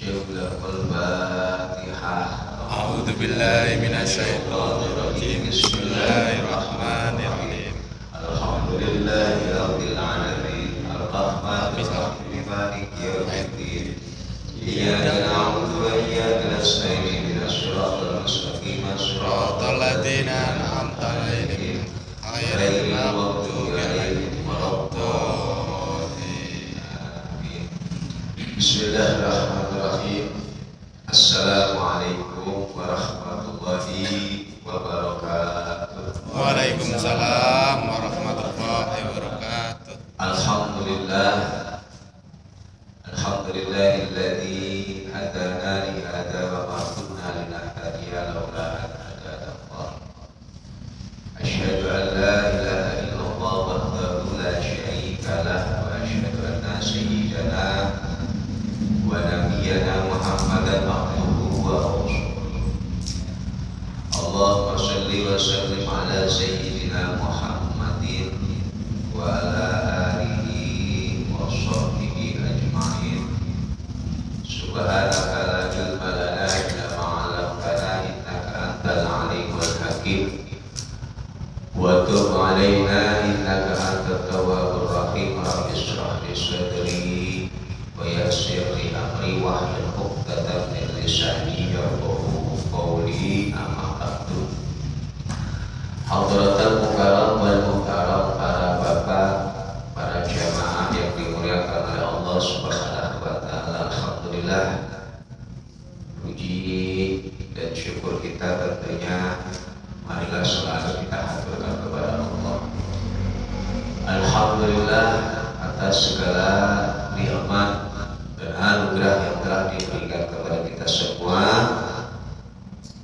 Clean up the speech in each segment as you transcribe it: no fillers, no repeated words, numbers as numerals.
Al-Fatihah. A'udzu billahi minasyaitonir rajim. Bismillahirrahmanirrahim. Alhamdulillahi rabbil alamin. Ar-Rahmanir Rahim. Maliki yaumiddin. Iyyaka na'budu wa iyyaka nasta'in. Ihdinas siratal mustaqim. Shiratal ladzina an'amta 'alaihim ghairil maghdubi 'alaihim waladdallin. Bismillahirrahmanirrahim. Assalamualaikum warahmatullahi wabarakatuh. Waalaikumsalam warahmatullahi wabarakatuh. Alhamdulillahilladzi hadana li hadza wa ma kunna linahtadiya laula an hadana Allah. Asyhadu an la ilaha illallah wahdahu la syarika lah wa asyhadu anna sayyidana wa nabiyyana Muhammadan abduhu wa rasuluh. Allahumma shalli wa sallim ala sayyidina Muhammadin wa ala alihi wa sahbihi ajma'in. Subhanaka la ilma lana illa ma 'allamtana innaka antal alimul hakim. Wa tub 'alaina innaka antat tawwabur rahim. Rabbi shrah li sadri wa yassir li amri wahlul 'uqdatam min lisani yafqahu qawli. Amma ba'du. Hadratul mukarram wal mukarram, para bapak, para jamaah yang dimuliakan oleh Allah Subhanahu wa taala. Alhamdulillah, puji dan syukur kita tentunya marilah selalu kita haturkan kepada Allah. Alhamdulillah atas segala nikmat dan anugerah yang telah diberikan kepada kita semua.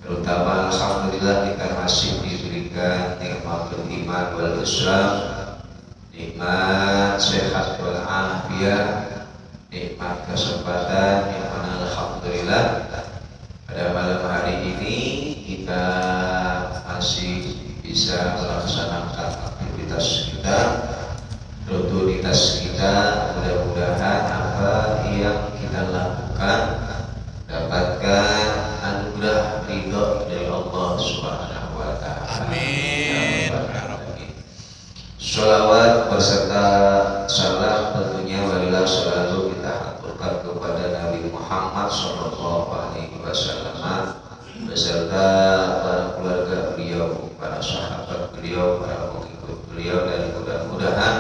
Terutama alhamdulillah kita masih diberikan nikmatul iman wal Islam, nikmat sehat wal afiat, nikmat kesempatan yang mana alhamdulillah pada malam hari ini kita masih bisa melaksanakan aktivitas kita, rutinitas kita. Mudah-mudahan apa yang kita lakukan dapatkan anugerah ridho dari Allah Subhanahu wa taala. Amin. Sholawat beserta salam tentunya marilah selalu kita haturkan kepada Nabi Muhammad sallallahu alaihi wasallam beserta para keluarga beliau, para sahabat beliau, para pengikut beliau, dan mudah-mudahan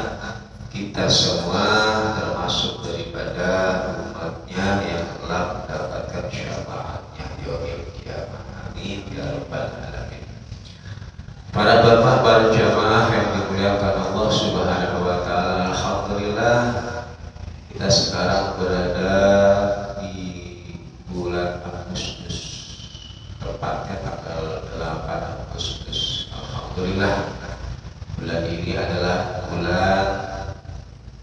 kita semua termasuk daripada umatnya yang telah mendapatkan syafaatnya yaumil qiyamah. Amin ya rabbal alamin. Para bapak, para jamaah yang dimuliakan Allah Subhanahu wa taala, alhamdulillah kita sekarang berada di bulan Agustus, tepatnya tanggal 8 Agustus. Alhamdulillah bulan ini adalah bulan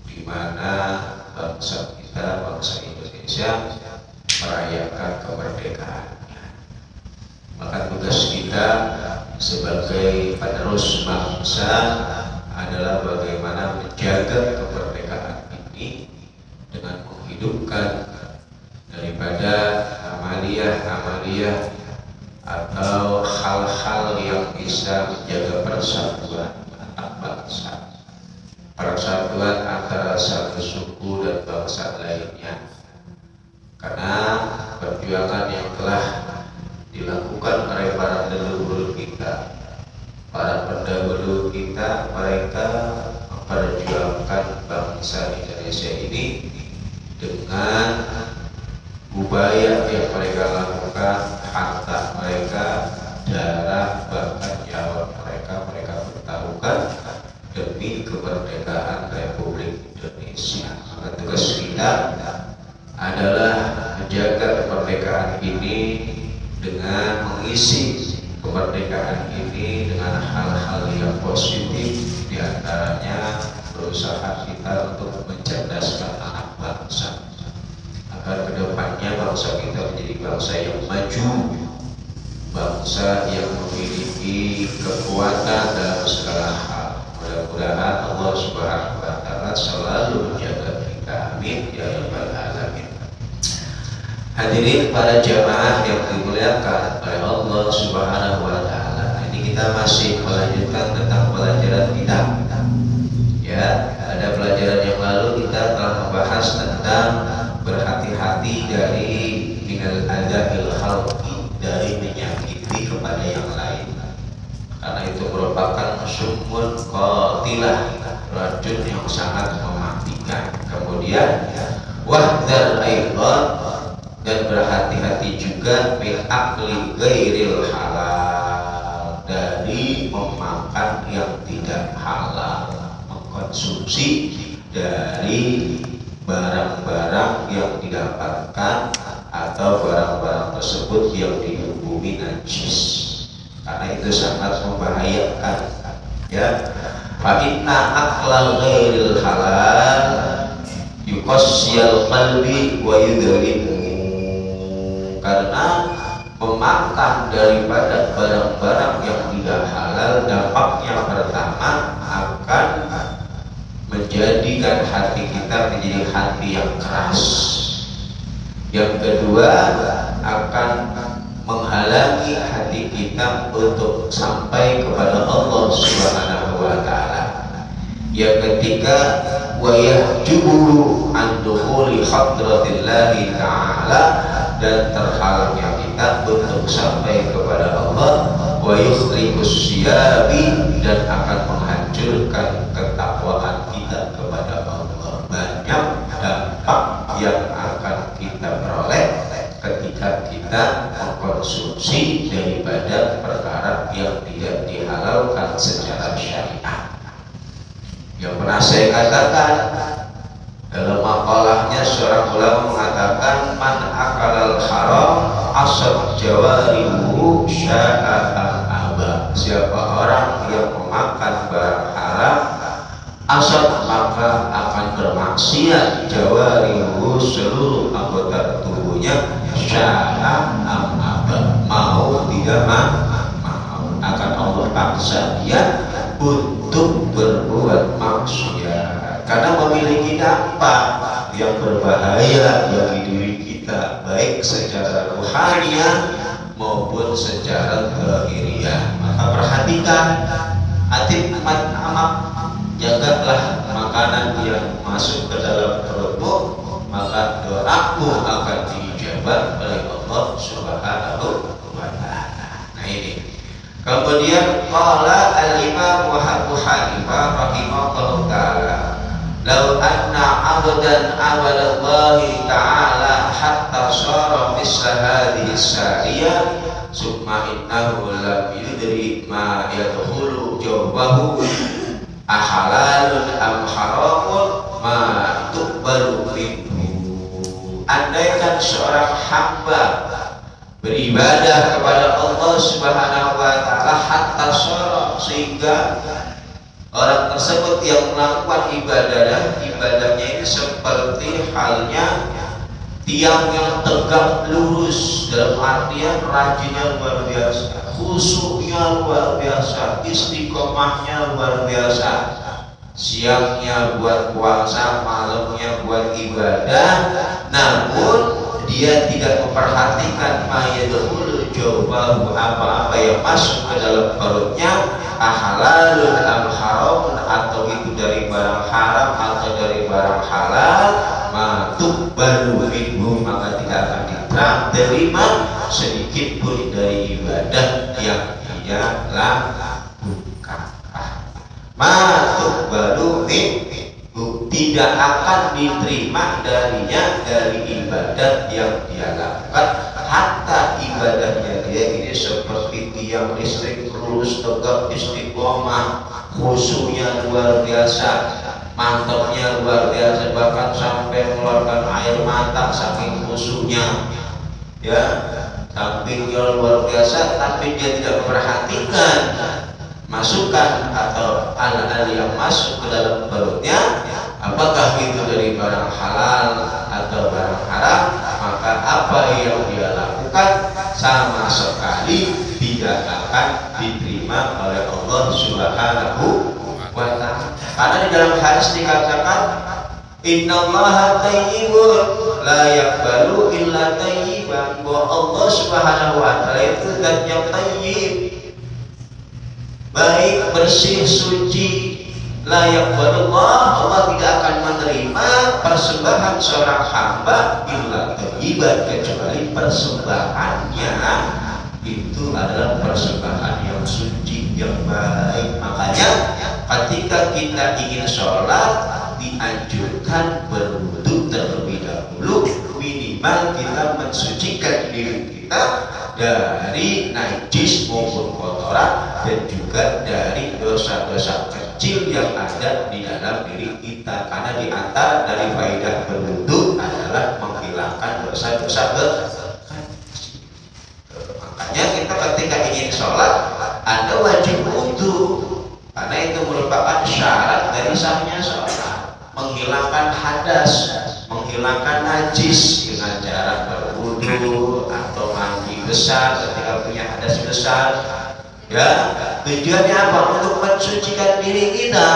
di mana bangsa kita, bangsa Indonesia merayakan kemerdekaannya. Maka tugas kita sebagai penerus bangsa adalah bagaimana menjaga kemerdekaan ini dengan menghidupkan daripada amaliyah-amaliyah atau hal-hal yang bisa menjaga persatuan anak bangsa, persatuan antara satu suku dan bangsa lainnya. Karena perjuangan yang telah dilakukan oleh para leluhur kita, para pendahulu kita, mereka memperjuangkan bangsa Indonesia ini dengan upaya yang mereka lakukan, harta mereka, darah, bahkan nyawa mereka bertaruhkan demi kemerdekaan Republik Indonesia. Maka tugas kita adalah menjaga kemerdekaan ini dengan mengisi kemerdekaan ini dengan hal-hal yang positif, diantaranya berusaha kita untuk mencerdaskan anak bangsa agar kedepannya bangsa kita menjadi bangsa yang maju, bangsa yang memiliki kekuatan dalam segala hal. Mudah-mudahan Allah Subhanahu wa taala selalu menjaga kita. Amin ya rabbal alamin. Hadirin para jamaah yang dimuliakan oleh Allah Subhanahu wa taala. Ini kita masih melanjutkan tentang pelajaran kita. Ya, pada pelajaran yang lalu kita telah membahas tentang berhati-hati dari minal adzil khalqi, dari menyakiti kepada yang lain. Karena itu merupakan summun qatilah, racun yang sangat mematikan. Kemudian wahdar aidan, dan berhati-hati juga min akli ghairil halal, dari memakan yang tidak halal, mengkonsumsi dari barang-barang yang didapatkan atau barang-barang tersebut yang dihukumi najis, karena itu sangat membahayakan. Ya, fa inna aklal ghairil halal yuqassiyal qalbi wa yudhlimu, karena memakan daripada barang-barang yang tidak halal dampaknya pertama akan menjadikan hati kita menjadi hati yang keras. Yang kedua, akan menghalangi hati kita untuk sampai kepada Allah Subhanahu wa taala. Yang ketiga, wa yahjubu an dukhuli hadratillahi ta'ala, dan terhalangnya kita untuk sampai kepada Allah. Wa yukhriqus siyabi, dan akan menghancurkan ketakwaan kita kepada Allah. Banyak dampak yang akan kita peroleh ketika kita mengkonsumsi daripada perkara yang tidak dihalalkan secara syariat. Yang pernah saya katakan dalam makalahnya, seorang ulama mengatakan man akalal haram asad jawarihu sya'a aba, siapa orang yang memakan barang haram asad, maka akan bermaksiat jawarihu, seluruh anggota tubuhnya, sya'a aba, mau tidak mau, akan Allah paksa dia untuk berbuat maksiat, karena memiliki dampak yang berbahaya bagi diri kita, baik secara ruhaniah maupun secara zahiriah. Maka perhatikan, atik-mat amak, jagalah makanan yang masuk ke dalam perutmu, maka doamu akan diijabah oleh Allah Subhanahu wa ta'ala. Nah ini. Kemudian qala al-Imam Abu Hanifah rahimahullah ta'ala, law anna 'abdan abadallahi ta'ala hatta shara misla hadhihi as-sariyah summa innahu lam yudri ma yadkhulu jawbahu ahalalun am haramun ma tuqbalu minhu. Andaikan seorang hamba beribadah kepada Allah Subhanahu wa ta'ala hatta shara, sehingga orang tersebut yang melakukan ibadahnya ini seperti halnya tiang yang tegak lurus, dalam artian rajinnya luar biasa, khusyuknya luar biasa, istiqomahnya luar biasa, siangnya buat puasa, malamnya buat ibadah, namun dia tidak memperhatikan mayadul jawabu, apa-apa yang masuk ke dalam perutnya, ahalalun am haramun, atau itu dari barang haram atau dari barang halal, matuk baru minhu, maka tidak akan diterima sedikit pun dari ibadah yang dia lakukan. Matuk baru minhu, tidak akan diterima darinya dari ibadah yang dia lakukan, hatta ibadahnya dia ini seperti tiang listrik lurus tegak istiqomah, khusyuknya luar biasa, mantapnya luar biasa, bahkan sampai mengeluarkan air mata saking khusyuknya, ya, sampingnya luar biasa, tapi dia tidak memperhatikan masukan atau hal-hal yang masuk ke dalam perutnya, apakah itu dari barang halal atau barang haram, maka apa yang dia lakukan sama sekali tidak akan diterima oleh Allah Subhanahu wa ta'ala. Karena di dalam hadis dikatakan innallaha thayyibun la yaqbalu illa thayyiban, bahwa Allah Subhanahu wa taala itu zat yang thayyib, baik, bersih, suci. La yaqbalullah, Allah tidak akan menerima persembahan seorang hamba illa thayyiban, kecuali persembahannya itu adalah persembahan yang suci, yang baik. Makanya ketika kita ingin sholat dianjurkan berwudu terlebih dahulu, minimal kita mensucikan diri kita dari najis maupun kotoran dan juga dari dosa-dosa kecil yang ada di dalam diri kita. Karena di antara dari faedah berwudu adalah menghilangkan dosa-dosa kecil. Makanya kita ketika ingin sholat Anda wajib wudu, karena itu merupakan syarat dari sahnya sholat. Menghilangkan hadas, menghilangkan najis dengan cara berwudu atau mandi besar ketika punya hadas besar. Ya, tujuannya apa? Untuk mensucikan diri kita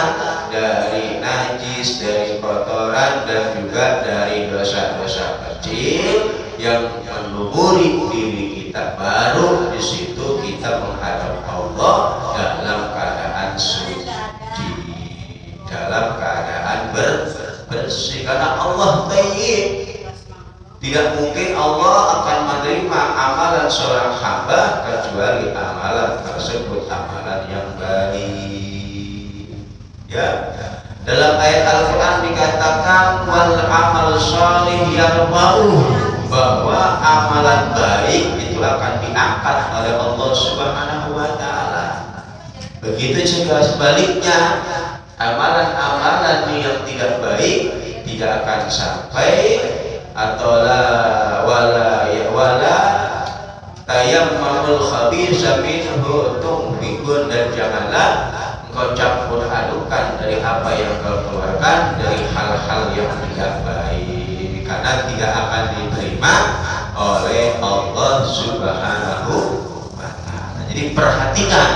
dari najis, dari kotoran, dan juga dari dosa-dosa kecil yang melumuri diri kita. Baru di situ kita menghadap Allah dalam keadaan suci, dalam keadaan bersih. Karena Allah thayyib, tidak mungkin Allah akan menerima amalan seorang hamba kecuali amalan tersebut amalan yang baik. Ya, dalam ayat Al-Quran dikatakan wal amal sholih yarfa'uh, bahwa amalan baik itu akan diangkat oleh Allah Subhanahu wa taala. Begitu juga sebaliknya, amalan-amalan yang tidak baik tidak akan sampai, atau wala tayammamul khabisa minhu tunfiqun, dan janganlah engkau campur adukan dari apa yang kau keluarkan dari hal-hal yang tidak baik, karena tidak akan diterima oleh Allah Subhanahu wa taala. Jadi perhatikan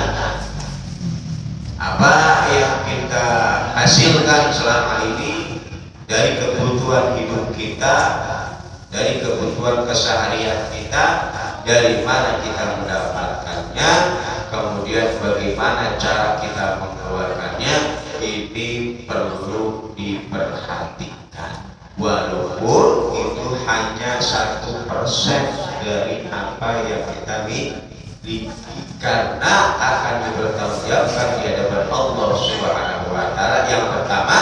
apa yang kita hasilkan selama ini dari kebutuhan hidup kita, dari kebutuhan keseharian kita, dari mana kita mendapatkannya, kemudian bagaimana cara kita mengeluarkannya, ini perlu diperhatikan. Walaupun itu hanya 1% dari apa yang kita miliki, karena akan dipertanggungjawabkan di hadapan Allah Subhanahu wa taala. Yang pertama,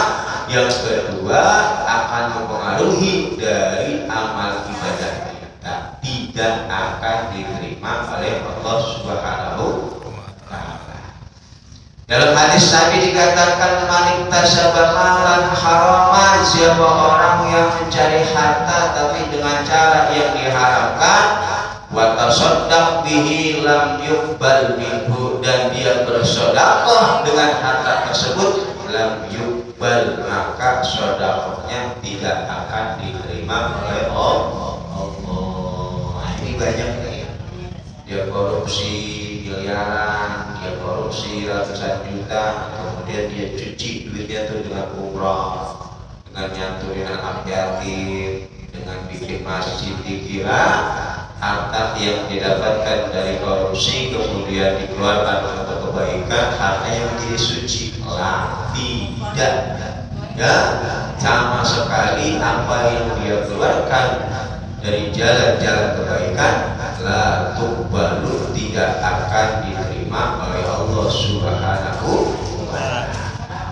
yang kedua akan mempengaruhi dari amal ibadah kita, tidak akan diterima oleh Allah Subhanahu wa taala. Dalam hadis Nabi dikatakan man iktasaba malan haraman, siapa orang yang mencari harta tapi dengan cara yang diharamkan, wa tasaddaq bihi lam yuqbal minhu, dan dia bersedekah dengan harta tersebut, lam yuqbal, maka sedekahnya tidak akan diterima oleh Allah. Ini banyak nih, dia korupsi miliaran, dia korupsi ratusan juta, kemudian dia cuci duitnya tuh dengan umrah, dengan nyanturin anak yatim, dengan bikin masjid. Dikira harta yang didapatkan dari korupsi kemudian dikeluarkan untuk kebaikan, harta yang menjadi suci. Lah, tidak, ya, sama sekali apa yang dia keluarkan dari jalan-jalan kebaikan, la tuqbalu, tidak akan diterima oleh Allah Subhanahu wa taala.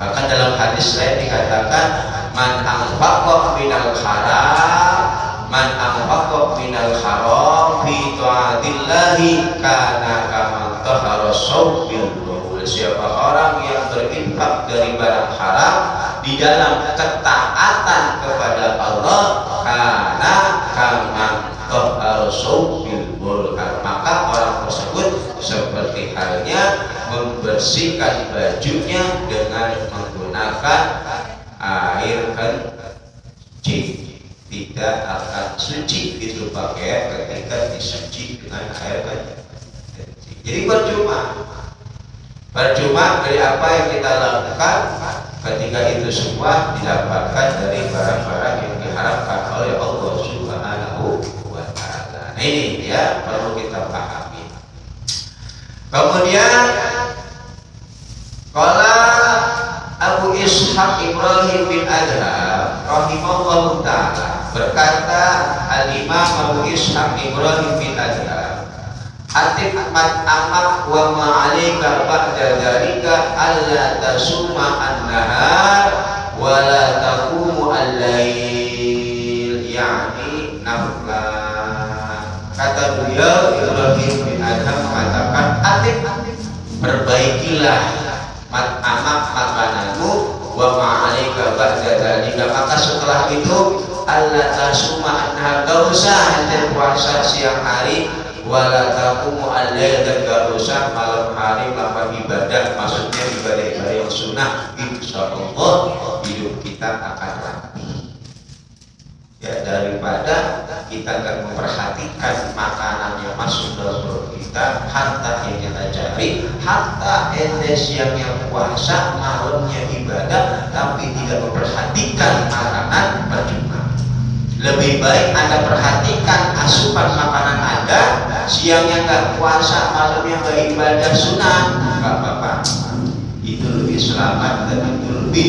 Bahkan dalam hadis lain dikatakan man anfaqa minal haram, man anfaqa minal haram fi ta'atillahi kana kama tahara sawbil bawl. Siapa orang yang berinfak dari barang haram di dalam ketaatan kepada Allah, kana kama tahara sawbil bawl, maka orang tersebut seperti halnya membersihkan bajunya dengan menggunakan air kencing, tidak akan suci itu pakai ketika disuci dengan air kencing. Jadi percuma dari apa yang kita lakukan ketika itu semua didapatkan dari barang-barang yang diharapkan oleh Allah Subhanahu wa Ta'ala. Nah, ini ya perlu kita pahami. Kemudian qala Abu Ishaq Ibrahim bin Adham rahimahullahu ta'ala, berkata Al-Imam Abu Ishaq Ibrahim bin Adham, atik mat amak wa ma'alika ba'da dhalika alla tasuma an-nahar wa la taqumu al-lail, yakni naflan. Kata beliau Ibrahim bin Adham mengatakan, atik perbaikilah mat amak makananmu wa ma'alika ba'da dhalika, maka setelah itu alla tasuma an-nahar, gak usah ente puasa siang hari, wala taqumu al-lail, dan gak usah malam hari melakukan ibadah, maksudnya ibadah-ibadah yang sunnah. Insyaallah hidup kita akan rapi ya, daripada kita akan memperhatikan makanan yang masuk dalam perut kita, harta yang kita cari, harta ente siangnya puasa malamnya ibadah tapi tidak memperhatikan makanan, percuma. Lebih baik Anda perhatikan asupan makanan Anda, siangnya nggak puasa, malamnya nggak ibadah sunnah, nggak apa-apa. Itu lebih selamat dan itu lebih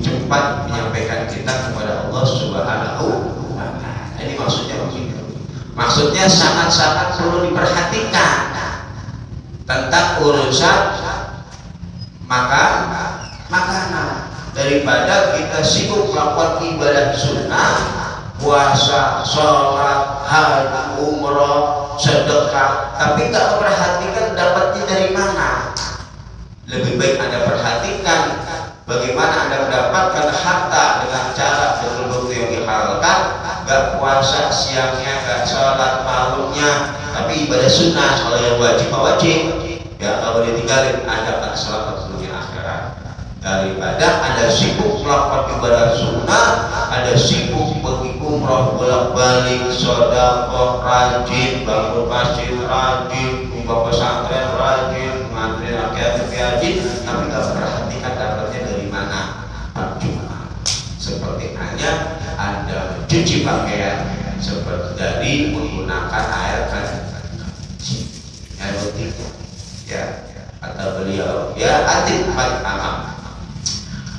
cepat menyampaikan kita kepada Allah Subhanahu wa Ta'ala. Ini maksudnya begitu. Maksudnya sangat-sangat perlu diperhatikan tentang urusan makanan, daripada kita sibuk melakukan ibadah sunnah, puasa, sholat, haji, umroh, sedekah, tapi tak memperhatikan dapatnya dari mana. Lebih baik Anda perhatikan bagaimana Anda mendapatkan harta dengan cara betul-betul yang dihalalkan. Gak puasa siangnya, gak sholat malamnya, tapi ibadah sunnah, sholat yang wajib ya, kalau ditinggalin Anda akan selamat dunia akhirat. Daripada Anda sibuk melakukan ibadah sunnah, Anda sibuk pergi umroh bolak-balik, sedekah rajin, bangun masjid rajin, buka pesantren rajin, ngantri rakyat rajin, tapi nggak perhatikan dapatnya dari mana, percuma. Seperti hanya Anda mencuci pakaian seperti dari menggunakan air putih ya, kata beliau ya, atik mat amak.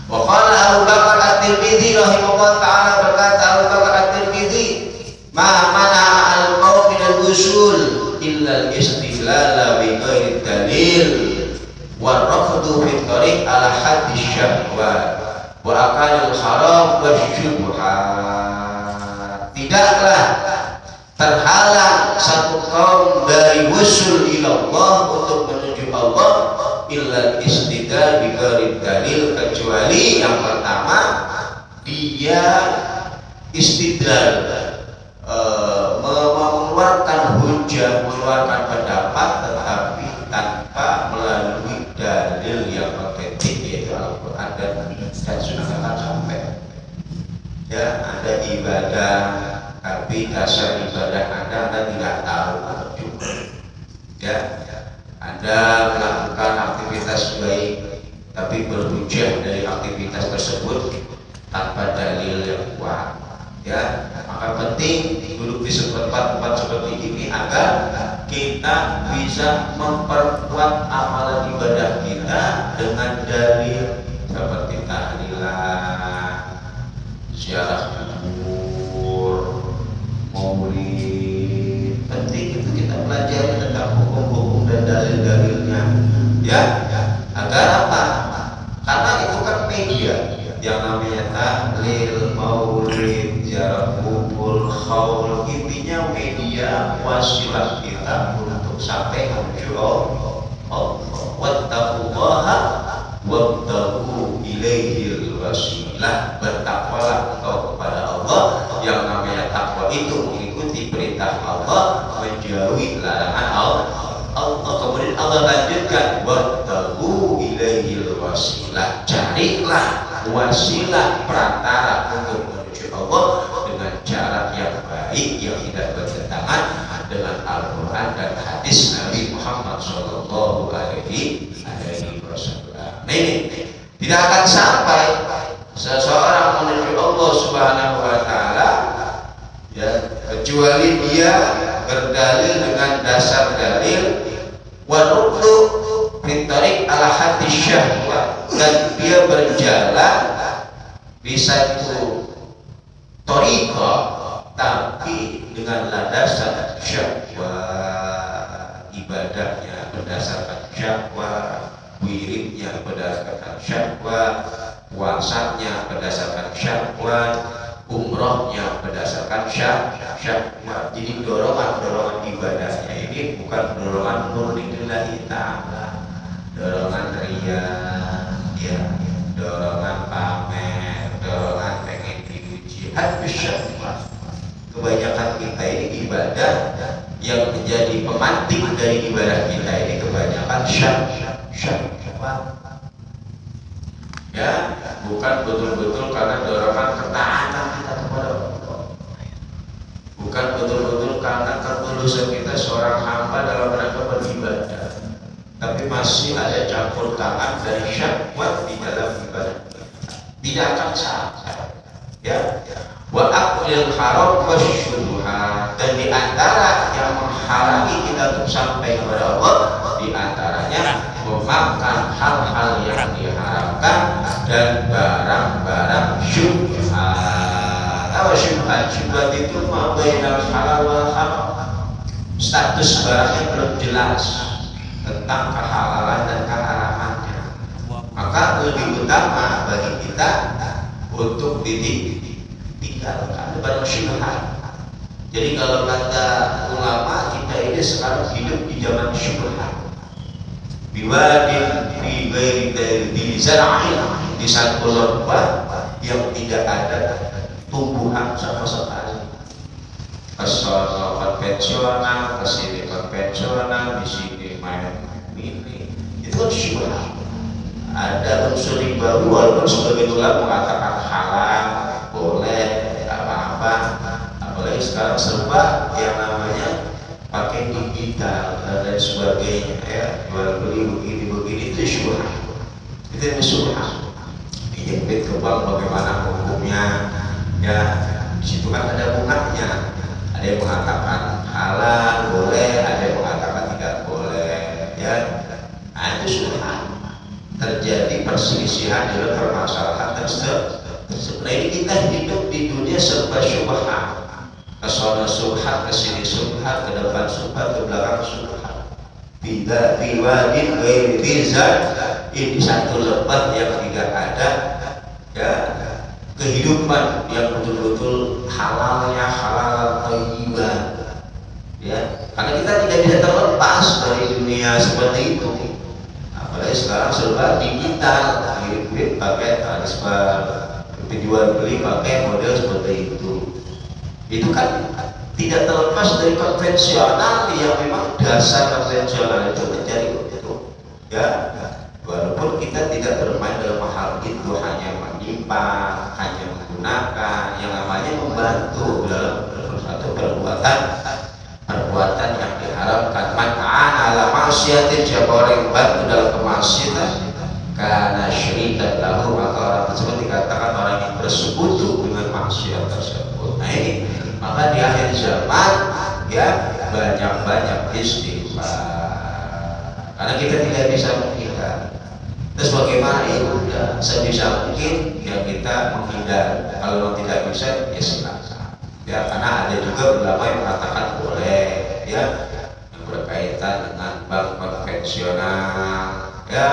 Wa qala Abu Bakar At-Tirmidzi rahimahullah ta'ala, berkata Abu Bakar At-Tirmidzi, ma mana al-qaum min al-usul illa al-istidlal bi ghairi dalil wa rafdu fi tariq ala haddi syahwat wa aqalil haram wa syubhat. Tidaklah terhalang satu kaum dari wusul ilallah, untuk menuju Allah, illa istidlal bi ghairi dalil, kecuali yang pertama dia istidlal, mengeluarkan hujah, mengeluarkan pendapat, tetapi tanpa melalui dalil yang otentik, yaitu Al-Quran dan Sunnah. Akan sampai ya, ada ibadah tapi dasar ibadah Anda tidak tahu ya, Anda melakukan aktivitas baik tapi berhujah dari aktivitas tersebut tanpa dalil yang kuat ya. Maka penting duduk di tempat-tempat seperti ini agar kita bisa memperkuat amalan ibadah kita dengan dalil seperti tahlilan, ziarah kubur, maulid. Penting itu kita pelajari tentang hukum-hukum dan dalil-dalilnya ya, agar apa? Karena itu kan media yang namanya tahlil, maulid, ziarah kubur, khaul, intinya media wasilah kita untuk sampai menuju Allah. Wattaqullaha wabtaghu ilaihil wasilah, bertakwalah engkau kepada Allah. Yang namanya takwa itu mengikuti perintah Allah, menjauhi larangan Allah. Kemudian Allah lanjutkan, wabtaghu ilaihil wasilah, carilah wasilah perantara untuk menuju Allah dengan cara yang baik, yang tidak bertentangan dengan Al-Quran dan hadis Nabi Muhammad SAW. Nah ini Tidak akan sampai seseorang menuju Allah Subhanahu wa taala ya kecuali dia berdalil dengan dasar dalil wa nutlu fitrik ala hati syahwat, dan dia berjalan di satu thariqah tapi dengan landasan syahwat, ibadahnya berdasarkan syahwat, wiridnya berdasarkan syahwat, puasanya berdasarkan syahwat, umrohnya berdasarkan syahwat. Jadi dorongan ibadahnya ini bukan dorongan murni lillahi ta'ala, dorongan ria, ya, dorongan pamer, dorongan pengen dipuji, habis syahwat. Kebanyakan kita ini ibadah yang menjadi pemantik dari ibadah kita ini kebanyakan syahwat. Ya, bukan betul-betul karena dorongan ketaatan kita kepada Allah, bukan betul-betul karena ketulusan kita seorang hamba dalam rangka beribadah, tapi masih ada campur tangan dari syahwat di dalam ibadah. Tidak akan sampai, ya. Wa aqlil haram wasyubhat, dan di antara yang menghalangi kita untuk sampai kepada Allah di antaranya memakan hal-hal yang diharamkan dan barang-barang syubhat. Apa syubhat? Syubhat itu ma bainal halal wal haram. Status barangnya belum jelas tentang kehalalan dan keharamannya. Maka lebih utama bagi kita untuk ditinggalkan barang syubhat. Jadi kalau kata ulama, kita ini sekarang hidup di zaman syubhat. Biwadin fi ghairi di zar'in, di satu lembah yang tidak ada tumbuhan sama sekali. Kesono konvensional, kesini konvensional, di sini main ini. Itu kan syubhat. Ada unsur ribawi, walaupun sebagian ulama mengatakan halal, boleh, apa-apa. Apalagi sekarang serba yang namanya pakai digital dan lain sebagainya, ya, jual beli begini itu syubhat. Itu syubhat. Pinjam ke bank bagaimana hukumnya, ya, di situ kan ada bunganya. Ada yang mengatakan halal boleh, ada yang mengatakan tidak boleh, ya. Nah, itu syubhat. Terjadi perselisihan dalam permasalahan tersebut. Nah, ini kita hidup di dunia serba syubhat. Kesono subhat, kesini subhat, ke depan subhat, ke belakang subhat. Tidak biwadin ghairi rizal, ini satu lembah yang tidak ada, ya, kehidupan yang betul-betul halalnya halal thayyiban, ya. Karena kita tidak bisa terlepas dari dunia seperti itu. Apalagi sekarang serba digital, hidup pakai transfer, jual beli pakai model seperti itu. Itu kan tidak terlepas dari konvensional yang memang dasar konvensional itu menjadi itu, ya. Walaupun kita tidak bermain dalam hal itu, hanya menyimpan, hanya menggunakan yang namanya membantu dalam satu perbuatan yang diharamkan. Man ala maksiatin, siapa orang yang bantu dalam kemaksiatan, karena syirikan lalu, maka orang tersebut dikatakan orang yang bersekutu dengan maksiat tersebut. Nah ini, maka di akhir zaman, ya, banyak-banyak istighfar, karena kita tidak bisa menghindar. Terus bagaimana? Ya udah, sebisa mungkin ya kita menghindar. Kalau tidak bisa, ya silakan. Ya, karena ada juga ulama yang mengatakan boleh, ya, yang berkaitan dengan bank konvensional, ya,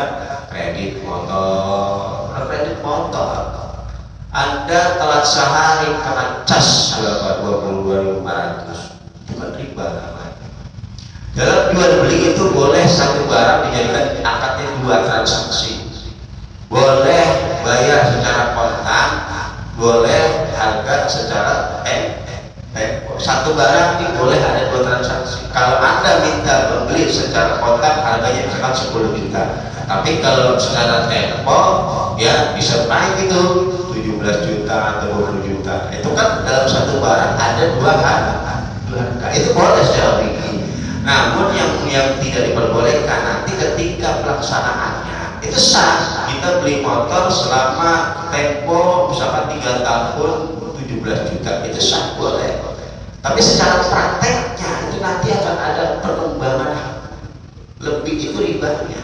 kredit motor. Anda telat sehari karena cas berapa 22.500, bukan riba namanya. Dalam jual beli itu boleh satu barang dijadikan akadnya dua transaksi. Boleh bayar secara kontan, boleh harga secara satu barang ini boleh ada dua transaksi. Kalau Anda minta membeli secara kontan, harganya misalkan 10 juta. Tapi kalau secara tempo, ya bisa naik itu 17 juta atau 20 juta. Itu kan dalam satu barang ada dua harga. Itu boleh secara fikih. Namun yang tidak diperbolehkan nanti ketika pelaksanaannya itu sah. Kita beli motor selama tempo misalkan 3 tahun 17 juta, itu sah, boleh. Tapi secara prakteknya itu nanti akan ada perkembangan lebih, itu ribanya.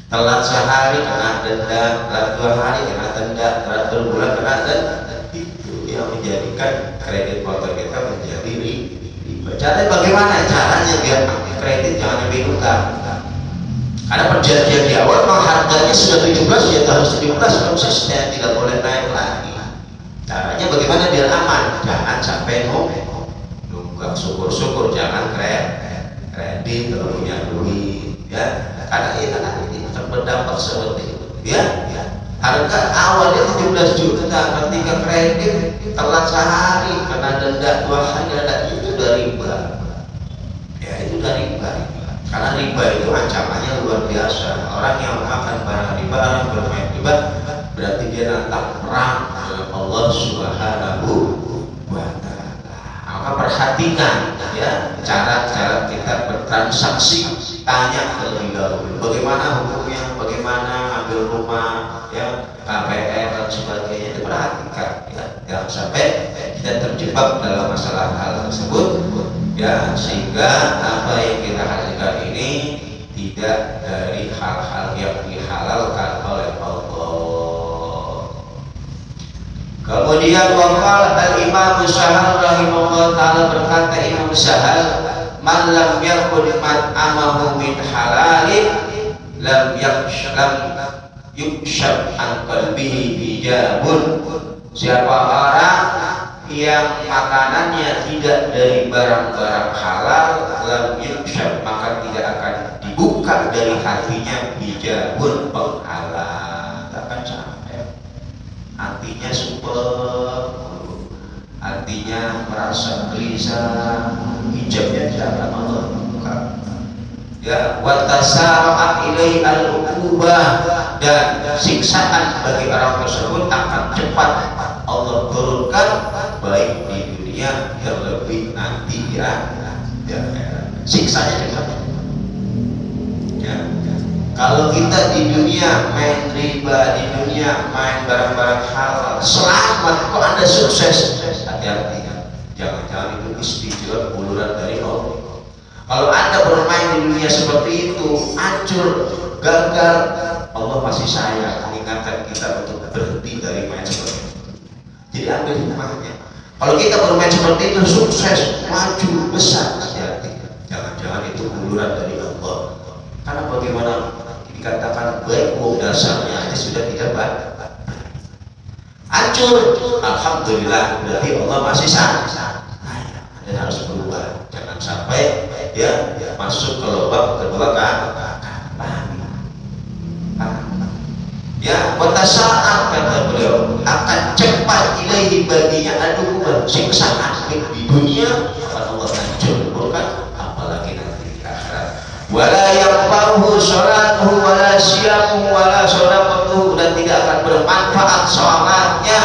Telat sehari kena denda, telat 2 hari kena denda, telat 2 bulan kena denda. Itu yang menjadikan kredit motor kita menjadi riba. Caranya bagaimana? Caranya biar kredit jangan lebih utang. Karena perjanjian di awal memang harganya sudah 17, ya harus 17 konsisten, tidak boleh naik lagi. Caranya bagaimana biar aman? Jangan sampai nunggak, syukur-syukur jangan kredit kalau punya duit, ya. Karena ini berdampak seperti itu, ya. Harga awalnya 17 juta, ketika kredit telat sehari kena denda 2 hari, itu udah riba. Ya, itu udah riba. Karena riba itu ancamannya luar biasa. Orang yang makan barang riba, orang yang bermain riba, berarti dia nantang perang dengan Allah Subhanahu wa Ta'ala. Maka perhatikan ya cara-cara kita bertransaksi. Tanya terlebih dahulu bagaimana hukumnya, bagaimana ambil rumah, ya, KPR dan sebagainya, diperhatikan, ya. Jangan sampai kita terjebak dalam masalah hal tersebut, ya, sehingga apa yang kita hasilkan ini tidak dari hal-hal yang dihalalkan oleh Allah. Kemudian waqala al-Imam Sahal rahimahullah ta'ala, berkata Imam Sahal, man lam yakun mat'amahu min halalin lam yukshab an qalbihi hijabun. Siapa orang yang makanannya tidak dari barang-barang halal, lam yukshab, maka tidak akan dibuka dari hatinya hijabun, penghalang. Tak akan sampai hatinya super, hatinya merasa gelisah, hijabnya tidak akan Allah buka. Ya, watasara'at ilai al-uqubah, dan siksaan bagi orang tersebut akan cepat Allah turunkan, baik di dunia terlebih nanti ya, siksanya cepat. Ya. Kalau kita di dunia main riba, di dunia main barang-barang halal, selamat kok Anda sukses, hati-hati, jangan-jangan itu istijab, uluran dari Allah. Kalau Anda bermain di dunia seperti itu, hancur, gagal, Allah masih sayang mengingatkan kita untuk berhenti dari main seperti itu. Jadi ambil hikmahnya. Kalau kita bermain seperti itu, sukses, maju, besar, hati-hati, jangan-jangan itu uluran dari Allah. Karena bagaimana dikatakan baik dasarnya aja sudah tidak baik, hancur, alhamdulillah, berarti Allah masih sayang. Dan harus berubah, jangan sampai ya masuk ke lubang kedua kan. Ya, kota saat kata beliau akan cepat ilaihi baginya aduh siksaan di dunia, akan Allah hancurkan, apalagi nanti di akhirat. Wala yanfa'uhu sholatuhu wala siyamuhu wala shadaqatuhu, dan tidak akan bermanfaat sholatnya,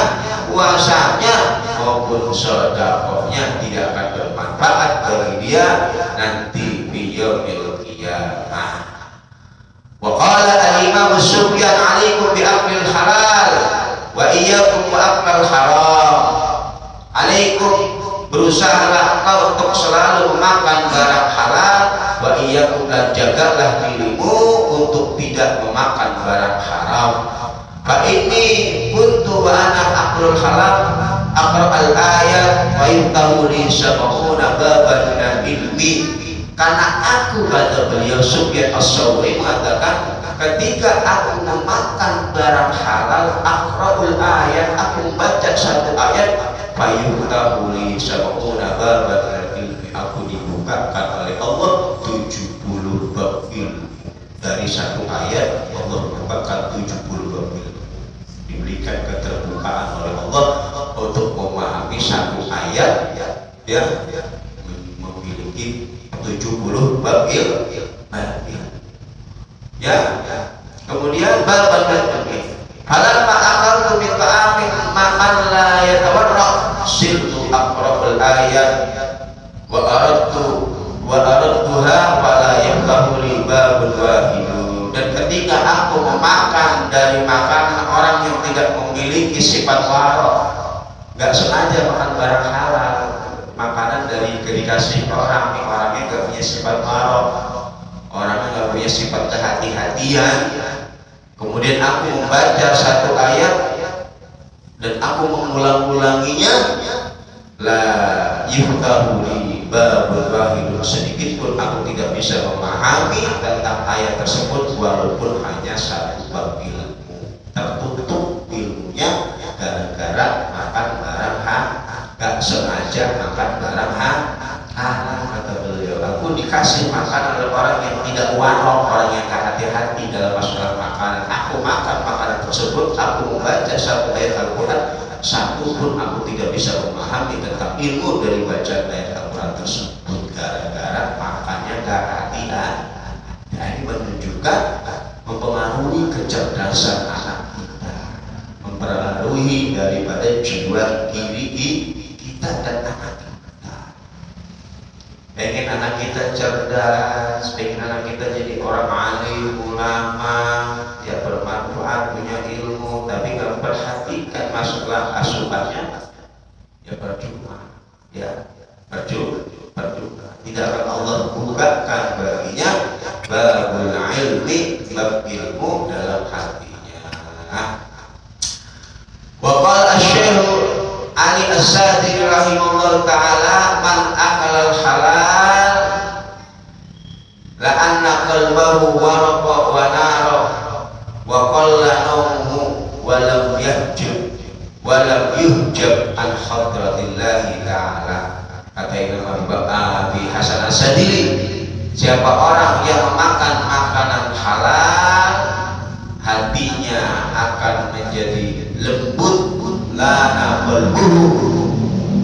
puasanya maupun sedekahnya, tidak akan bermanfaat bagi dia nanti di yaumil qiyamah. Wa qala al-Imam Sufyan, alaikum bi aklil halal wa iyyakum wa aklal haram. Alaikum, berusahalah engkau untuk selalu makan barang halal, wa iyyakum, dan jagalah dirimu untuk tidak memakan barang haram. Fa ini kuntu wa ana aklul halal aqra al-ayat wa yutahu li sab'una baban min ilmi. Karena aku, kata beliau Sufyan as-Sawri mengatakan, ketika aku memakan barang halal, aqra'ul ayat, aku membaca satu ayat, fa yutahu li sab'una baban min ilmi, aku dibukakan oleh Allah 70 bab ilmu. Dari satu ayat Allah membukakan 70 bab ilmu. Diberikan keterbukaan oleh Allah untuk memahami satu ayat, ya, memiliki 70 bab ilmu. Ya, kemudian bab halal ma'akaltu min ta'amin ma'an la yatawarra siltu aqra'ul ayat wa aradtuha fala yaftahu li babul wahidun. Dan ketika aku memakan dari makanan orang yang tidak memiliki sifat warok, nggak sengaja makan barang halal, makanan dari dikasih orang, orangnya nggak punya sifat warok, orangnya nggak punya sifat kehati-hatian, kemudian aku membaca satu ayat dan aku mengulang-ulanginya, la yuhtahu li babul wahidun, sedikit pun aku tidak bisa memahami tentang ayat tersebut walaupun hanya satu bab ilmu, tertutup ilmunya gara-gara makan barang halal, gak sengaja makan barang halal. Kata beliau, aku dikasih makan oleh orang yang tidak warok, orang yang gak hati-hati dalam masalah makanan. Aku makan makanan tersebut, aku membaca satu ayat Al-Quran, satu pun aku tidak bisa memahami tentang ilmu dari bacaan ayat Al-Quran tersebut gara-gara makannya gak hati-hati. Nah, ini menunjukkan mempengaruhi kecerdasan anak kita, mempengaruhi daripada jiwa diri kita dan anak kita. Pengen anak kita cerdas, pengen anak kita jadi orang alim, ulama, ya bermanfaat, punya ilmu, tapi kalau perhatikan masalah asuhannya, ya percuma, ya percuma. Tidak akan Allah bukakan baginya babul ilmi, bab ilmu dalam hatinya. Wa qala asy-Syaikh Ali As-Sadili rahimahullah ta'ala, man akal al-halal la anna qalbahu waraqa wa nara wa qalla nawmuhu wa lam yahjub wa lam yuhjab an hadratillahi ta'ala. Kata Imam Abi Hasan As-Sadili, siapa orang yang memakan makanan halal, hatinya akan menjadi lembut, lana qalbuhu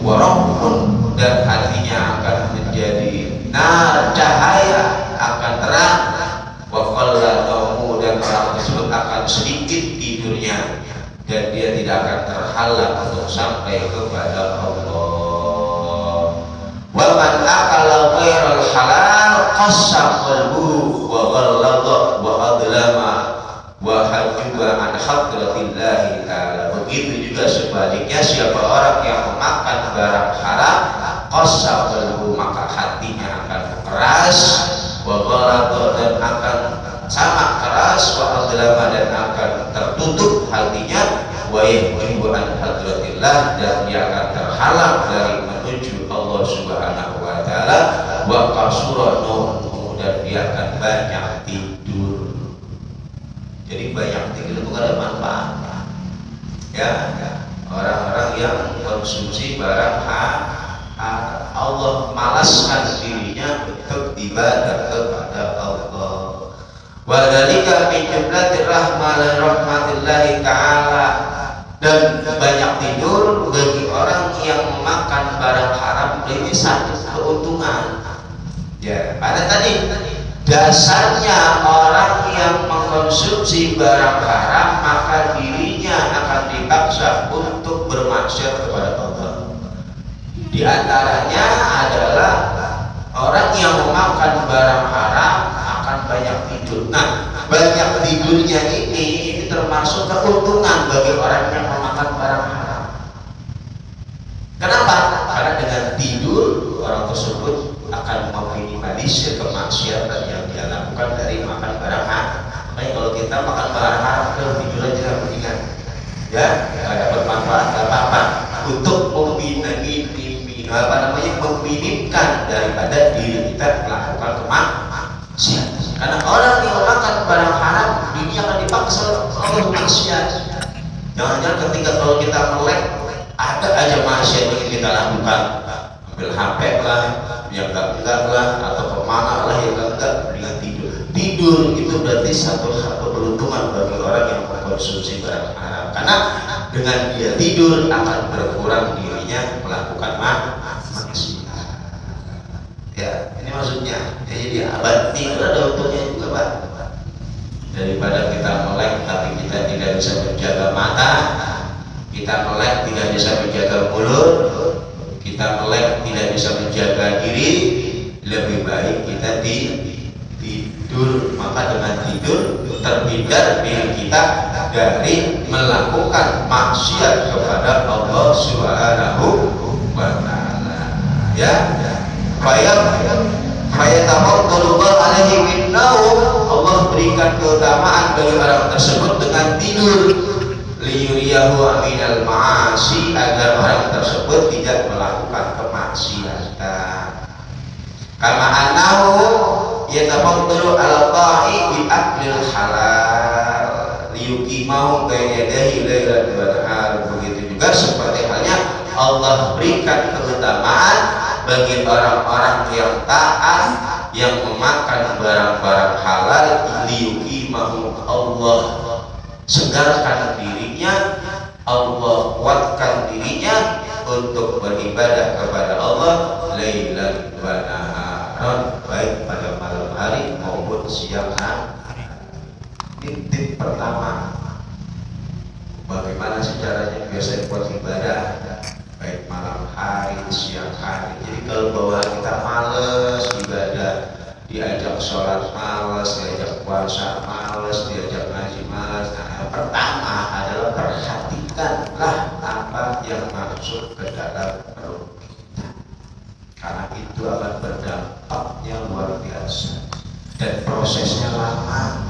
waraqqun, dan hatinya akan menjadi nar, cahaya, akan terang, wa qalla nawmu, dan orang tersebut akan sedikit tidurnya dan dia tidak akan terhalang untuk sampai kepada Allah. Wa man akala ghairal halal qassa qalbuhu wa ghallada wa adlama wa hajuba an hadratillahi ta'ala. Begitu juga sebaliknya, siapa orang yang memakan barang haram, qassa qalbuhu, maka hatinya akan keras, wa ghallada, dan akan sama keras, wa adlama, dan akan tertutup hatinya, wa yajubu an hadratillah, dan dia akan terhalang dari menuju Allah Subhanahu wa ta'ala, wa qasura nawmuhu, dan dia akan banyak tidur. Jadi banyak tidur itu kan ada manfaatnya. Ya, orang-orang yang konsumsi barang Allah malaskan dirinya untuk ibadah kepada Allah. Wa dzalika min jumlatir rahmatillahi ta'ala, dan banyak tidur bagi orang yang memakan barang haram ini satu keuntungan. Ya, pada tadi dasarnya orang yang mengkonsumsi barang haram, maka dirinya akan dipaksa untuk bermaksiat kepada Allah. Di antaranya adalah orang yang memakan barang haram akan banyak tidur. Nah, banyak tidurnya ini termasuk keuntungan bagi orang yang memakan barang haram. Kenapa? Karena dengan tidur orang tersebut akan meminimalisir kemaksiatan yang dia lakukan dari makan barang haram. Makanya kalau kita makan barang haram, tidur aja mendingan, ya, nggak dapat manfaat, nggak apa-apa, untuk meminimkan daripada diri kita melakukan kemaksiatan. Karena orang yang makan barang haram, ini akan dipaksa untuk maksiat. Jangan-jangan ketika kalau kita melek, ada aja maksiat yang kita lakukan, ambil HP lah, yang enggak lah, atau kemana lah yang enggak, dengan tidur itu berarti satu keberuntungan bagi orang yang mengkonsumsi barang haram, karena dengan dia tidur akan berkurang dirinya melakukan maksiat. Ya, ini maksudnya. Ya, jadi abad tidur ada untungnya juga, Pak. Daripada kita melek tapi kita tidak bisa menjaga mata, kita melek tidak bisa menjaga mulut, kita melek tidak bisa menjaga diri, lebih baik kita tidur. tidur. Maka dengan tidur terhindar diri kita dari melakukan maksiat kepada Allah Subhanahu wa ta'ala. Ya, fayatafaddalullah alaihi bin naum, Allah berikan keutamaan bagi orang tersebut dengan tidur, liyuriyahu aminal ma'asi, agar orang tersebut tidak melakukan kemaksiatan. Kama annahu yatafaddalu ala ta'i bi aklil halal liyuqimahu baina yadayhi lailan wa nahar. Begitu juga seperti halnya Allah berikan keutamaan bagi orang-orang yang taat, yang memakan barang-barang halal, liyuqimahu, Allah segarkan dirinya, Allah kuatkan dirinya untuk beribadah kepada Allah lailan wa naharan, baik pada malam hari maupun siang hari. Ini tip pertama, bagaimana sih caranya biasa buat ibadah baik malam hari, siang hari. Jadi kalau bawaan kita males ibadah, diajak sholat males, diajak puasa males, diajak ngaji males. Nah, yang pertama adalah perhatikanlah apa yang masuk ke dalam perut kita, karena itu akan berdampak yang luar biasa dan prosesnya lama.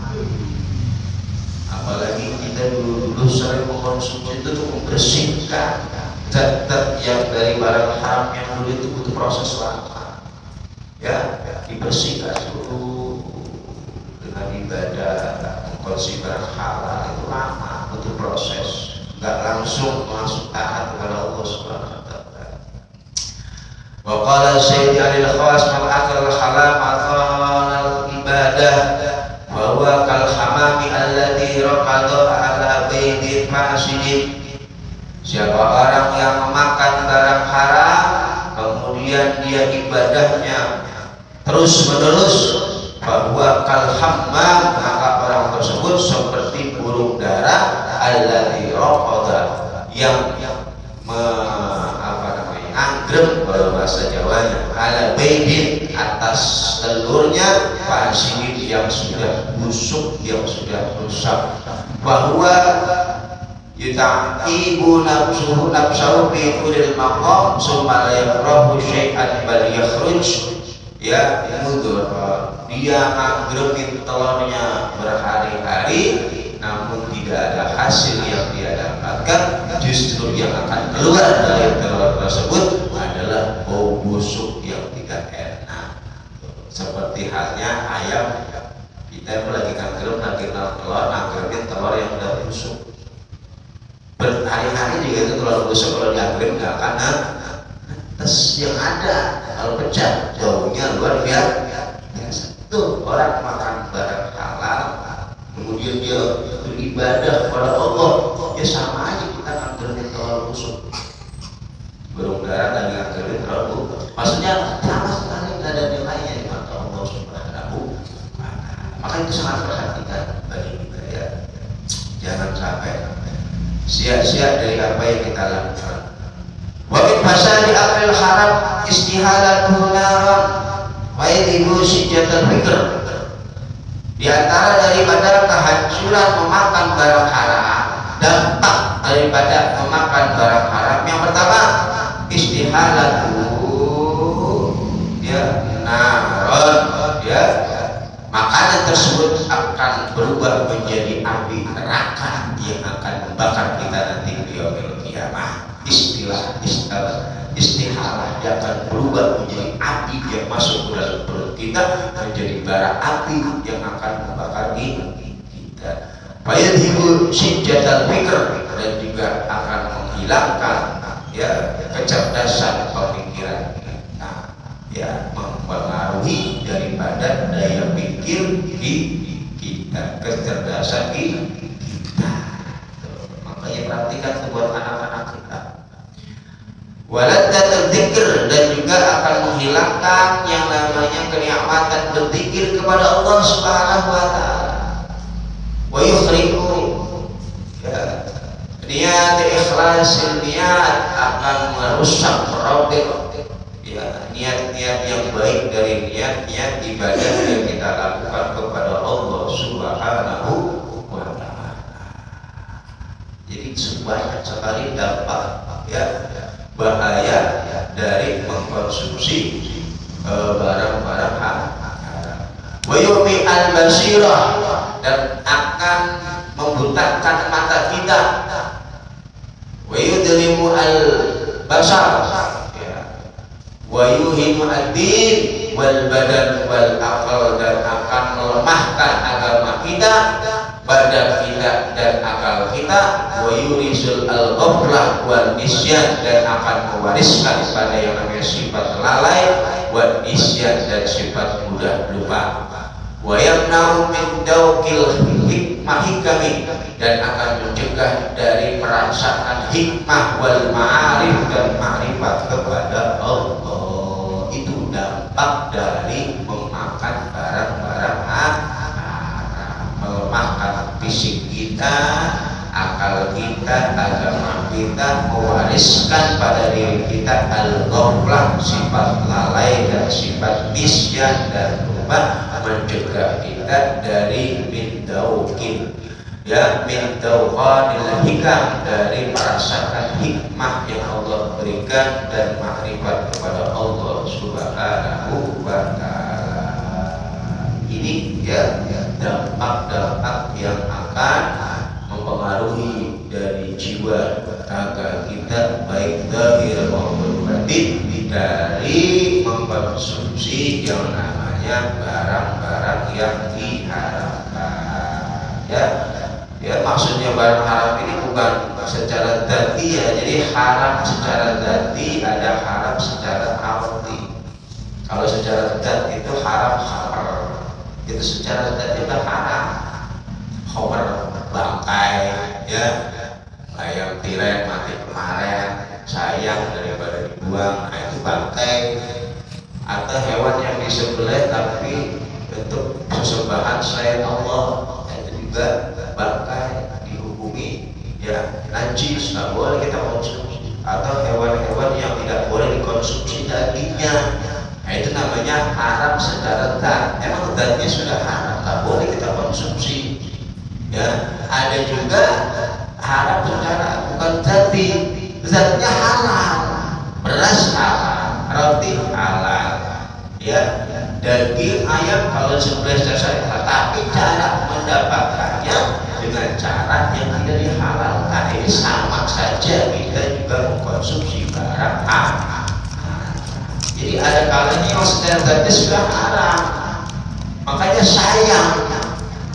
Apalagi kita dulu sering mengkonsumsi itu untuk membersihkan zat-zat yang dari barang haram yang dulu itu butuh proses lama. Ya, dibersihkan dulu dengan ibadah, mengkonsumsi barang halal itu lama, butuh proses, nggak langsung taat kepada Allah Subhanahu wa ta'ala. Wa qala Sayyidi al-Khawas man akal halal ma'al ibadah wa huwa kal hamami alladhi raqada ala baydin fasidin. Siapa orang yang memakan barang haram kemudian dia ibadahnya terus menerus, bahwa kal hammam, maka orang tersebut seperti burung dara alladzi raqada, yang anggrek kalau bahasa Jawanya, ala baydin, atas telurnya, fasidin, yang sudah busuk, yang sudah rusak, bahwa yuta'ibu nafsuhu fi kulil maqam summa la yakrahu syai'an bal yakhruj, ya mundur, dia ngangremin telurnya berhari-hari namun tidak ada hasil yang dia dapatkan. Justru yang akan keluar dari telur tersebut adalah bau busuk yang tidak enak. Seperti halnya ayam, kita lagi ngangremin telur yang sudah busuk berhari-hari juga itu telur busuk, kalau dianggrem nggak akan tes yang ada, kalau pecah baunya luar biasa. Tuh orang makan barang halal kemudian dia beribadah kepada Allah, ya sama aja kita nganggrem telur busuk. Burung dara dan nganggrem telur busuk, maksudnya sama sekali nggak ada nilainya di mata Allah Subhanahu wa ta'ala. Maka itu sangat perhatikan bagi kita, ya, jangan sampai sia-sia dari apa yang kita lakukan. Wa min fasadi aklil haram istihalatuhu naran wa yadibu sijjatal fikr. Di antara daripada kehancuran memakan barang haram, dampak daripada memakan barang haram yang pertama, istihalatuhu, ya, naran, ya, makanan tersebut akan berubah menjadi api neraka yang akan membakar kita nanti di yaumil qiyamah. Istihalah yang akan berubah menjadi api yang masuk ke dalam perut kita, menjadi bara api yang akan membakar kita. Fayadhibu sijjatal fikr, dan juga akan menghilangkan, ya, kecerdasan pemikiran kita, ya, mempengaruhi daripada daya pikir kita, kecerdasan kita. Makanya perhatikan buat anak-anak kita. Waladzatul dzikr, dan juga akan menghilangkan yang namanya kenikmatan berzikir kepada Allah Subhanahu wa ta'ala. Wa yukhribu, ya, niat ikhlasil niat, akan merusak, merobek, ya, niat-niat yang baik dari niat-niat ibadah yang kita lakukan kepada Allah Subhanahu wa Ta'ala. Jadi banyak sekali dampak ya bahaya dari mengkonsumsi barang-barang haram. Wa yumi al-basirah, dan akan membutakan mata kita. Wa yudlimu al-basar, wa yuhinu ad-din wal badan wal aqal, dan akan melemahkan agama kita, badan kita dan akal kita. Wa yurisul al-ghaflah wal nisyan, dan akan mewariskan pada yang namanya sifat lalai, wal nisyan, dan sifat mudah lupa. Wa yamna'u min dawqil hikmah, dan akan mencegah dari merasakan hikmah wal ma'arif, dan ma'rifat kepada Allah. Itu dampak dari memakan barang-barang haram, melemahkan fisik kita, akal kita, agama kita, mewariskan pada diri kita al-ghaflah, sifat lalai dan sifat nisyan dan lupa, mencegah kita dari min dawqil, ya min dawqanil hikam, dari merasakan hikmah yang Allah berikan dan makrifat kepada Allah Subhanahu wa Ta'ala. Ini ya dampak-dampak yang akan mempengaruhi dari jiwa raga kita, baik zahir maupun batin, dari mengkonsumsi yang namanya barang-barang yang diharamkan. Ya maksudnya barang haram ini bukan secara dzati ya. Jadi haram secara dzati, ada haram secara arti. Kalau secara dzat itu haram khamar, itu secara dzat itu haram. Khamar bangkai, ya ayam tirai mati kemarin, sayang daripada dibuang, nah itu bangkai. Atau hewan yang disembelih tapi untuk persembahan selain Allah, itu juga bangkai, dihukumi ya najis, nggak boleh kita konsumsi. Atau hewan-hewan yang tidak boleh dikonsumsi dagingnya, nah itu namanya haram secara dzat. Emang dzatnya sudah haram, nggak boleh kita konsumsi. Ya, ada juga haram secara bukan dzati, zatnya halal. Beras halal, roti halal, ya daging ayam kalau sebelah dasar, tapi cara mendapatkannya dengan cara yang tidak dihalalkan. Ini sama saja kita juga mengkonsumsi barang haram. Jadi ada kalanya yang secara dzati sudah haram, makanya sayang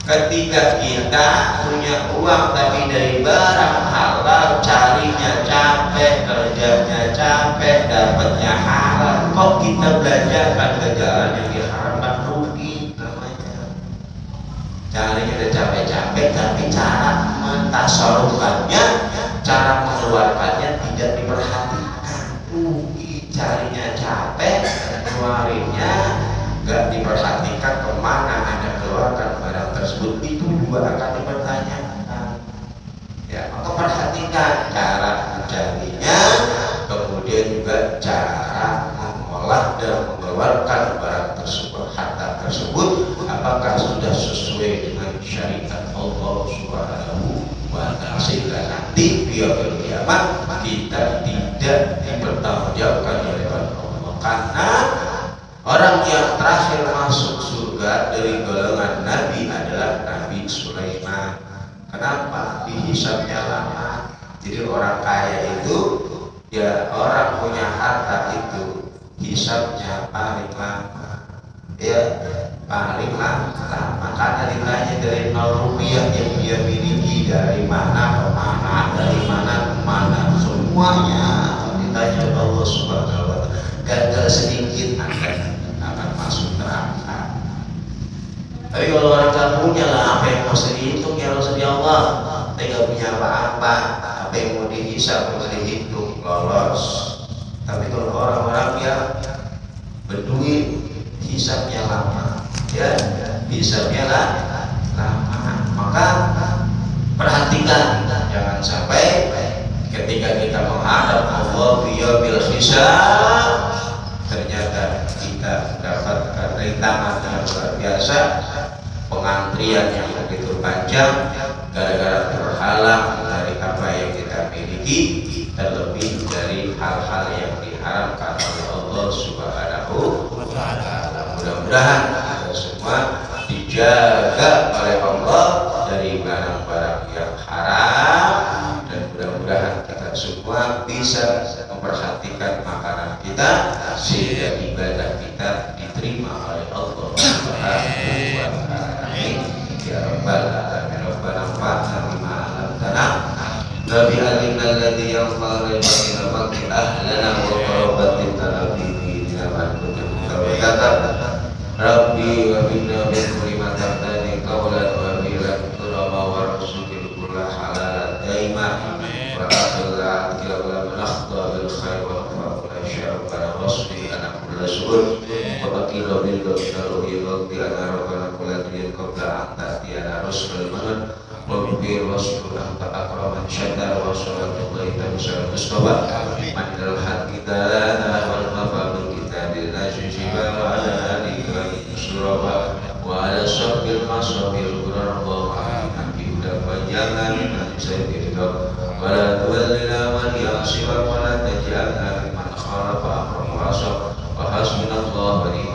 ketika kita punya uang tapi dari barang halal, carinya capek, kerjanya capek, dapatnya halal, kok kita belanjakan ke jalan yang diharamkan, rugi namanya. Carinya udah capek-capek tapi cara mentasarufkannya, cara mengeluarkannya tidak diperhatikan, rugi. Carinya capek, keluarinnya nggak diperhatikan kemana Anda keluarkan barang tersebut, itu juga akan dipertanyakan. Ya, maka perhatikan cara mencarinya, kemudian juga cara mengolah dan mengeluarkan barang tersebut, harta tersebut, apakah sudah sesuai dengan syariat Allah Subhanahu wa Ta'ala, sehingga nanti di yaumil kiamat kita tidak dipertanggungjawabkan oleh Allah. Karena orang yang terakhir masuk surga dari golongan Nabi adalah Nabi Sulaiman. Kenapa? Dihisabnya lama. Jadi orang kaya itu, ya orang punya harta itu hisabnya paling lama. Ya paling lama karena ditanya dari 0 rupiah yang dia miliki, dari mana ke mana, dari mana ke mana, semuanya ditanya Allah Subhanahu wa Ta'ala. Gagal sedikit akan masuk neraka. Tapi kalau orang tak punya lah, apa yang mau dihitung ya Rasul Allah? Tidak punya apa-apa, apa yang mau dihisab, mau dihitung, lolos. Tapi kalau orang-orang yang berduit, hisabnya lama, ya hisabnya lama. Maka perhatikan, jangan sampai ketika kita menghadap Allah bil hisab, ternyata dan kita mendapatkan rintangan yang luar biasa, pengantrian yang begitu panjang gara-gara terhalang dari apa yang kita miliki, terlebih dari hal-hal yang diharamkan oleh Allah Subhanahu wa Ta'ala. Mudah-mudahan kita semua dijaga oleh Allah dari barang-barang yang haram, dan mudah-mudahan kita semua bisa memperhatikan makanan kita sehingga ibadah kita diterima oleh Allah Subhanahu wa Ta'ala. Ya Rabbal Alamin. Rabbana fa'alna bima 'allamtana Rabbi alimna alladhi yanfa'u lana wa ahlana wa qarabatina fi dinina wa kunna wa Rabbi wa binna min kulli ma taqtani qawlan wa bilan turama wa rasulil kulla halalan daima wa akhirah kila nakhta bil khair wa fa'ula syarqana wasfi ana kulla su'ud wa baqila bil daruhi wa bi ana rabbana kulla din qabla an ta'tiyana rasul man wa bi rasul anta akraman syadda wa salatu alaihi wa mustafa man dal hadita wal mafadul kita bil najib wa ala alihi wa ala sabbil masabil qurarallahu amin jangan sayyidina wa la tuwallina man yasiba wa la taj'alna man khalafa amra wa hasbunallahu wa ni'mal